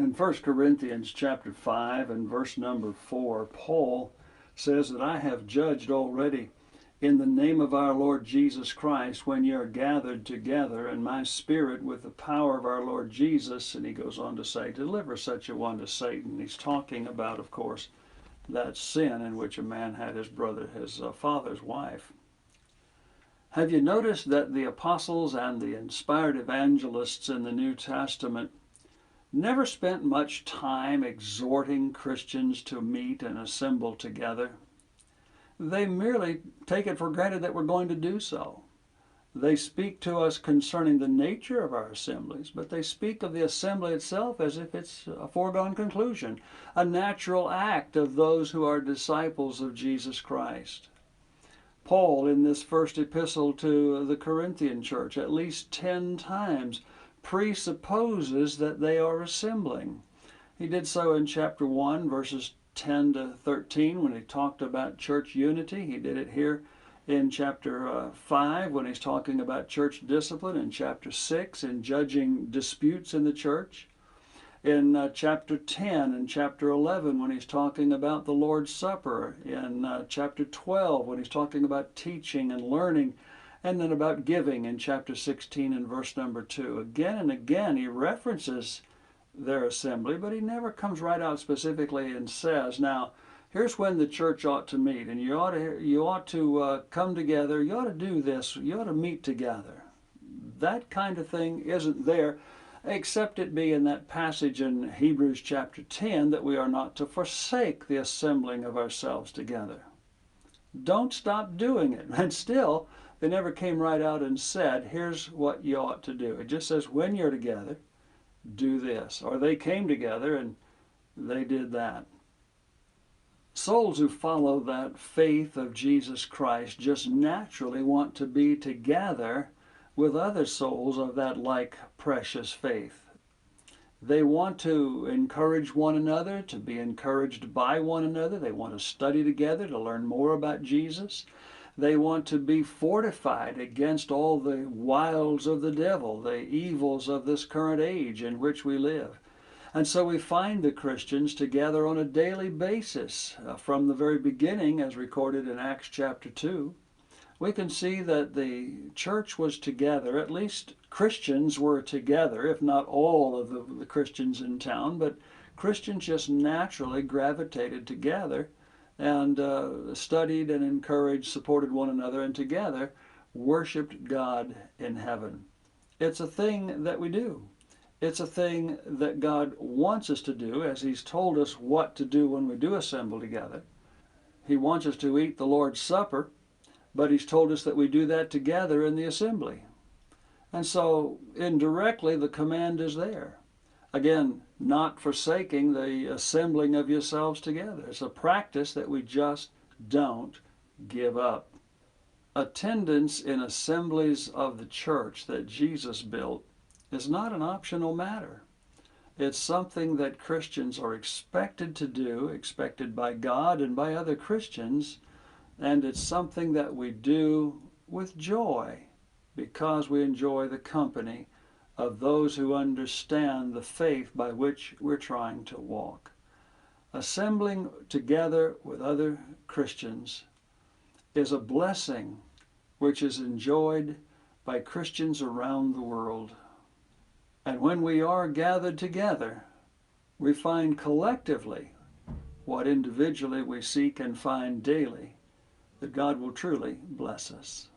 In 1 Corinthians chapter 5 and verse number 4, Paul says that I have judged already in the name of our Lord Jesus Christ when ye are gathered together in my spirit with the power of our Lord Jesus. And he goes on to say, deliver such a one to Satan. He's talking about, of course, that sin in which a man had his father's wife. Have you noticed that the apostles and the inspired evangelists in the New Testament never spent much time exhorting Christians to meet and assemble together? They merely take it for granted that we're going to do so. They speak to us concerning the nature of our assemblies, but they speak of the assembly itself as if it's a foregone conclusion, a natural act of those who are disciples of Jesus Christ. Paul, in this first epistle to the Corinthian church, at least 10 times presupposes that they are assembling. He did so in chapter 1, verses 10 to 13, when he talked about church unity. He did it here in chapter 5, when he's talking about church discipline, in chapter 6, in judging disputes in the church, in chapter 10 and chapter 11, when he's talking about the Lord's Supper, in chapter 12, when he's talking about teaching and learning, and then about giving in chapter 16 and verse number 2. Again and again he references their assembly, but he never comes right out specifically and says, now, here's when the church ought to meet, and you ought to come together, you ought to do this, you ought to meet together. That kind of thing isn't there, except it be in that passage in Hebrews chapter 10 that we are not to forsake the assembling of ourselves together. Don't stop doing it. And still, they never came right out and said, here's what you ought to do. It just says, when you're together, do this. Or they came together and they did that. Souls who follow that faith of Jesus Christ just naturally want to be together with other souls of that like precious faith. They want to encourage one another, to be encouraged by one another. They want to study together, to learn more about Jesus. They want to be fortified against all the wiles of the devil, the evils of this current age in which we live. And so we find the Christians together on a daily basis. From the very beginning, as recorded in Acts chapter 2, we can see that the church was together, at least Christians were together, if not all of the Christians in town, but Christians just naturally gravitated together and studied and encouraged, supported one another, and together worshiped God in heaven. It's a thing that we do. It's a thing that God wants us to do, as He's told us what to do when we do assemble together. He wants us to eat the Lord's Supper, but He's told us that we do that together in the assembly. And so, indirectly, the command is there. Again, not forsaking the assembling of yourselves together. It's a practice that we just don't give up. Attendance in assemblies of the church that Jesus built is not an optional matter. It's something that Christians are expected to do, expected by God and by other Christians, and it's something that we do with joy because we enjoy the company of those who understand the faith by which we're trying to walk. Assembling together with other Christians is a blessing which is enjoyed by Christians around the world. And when we are gathered together, we find collectively what individually we seek and find daily, that God will truly bless us.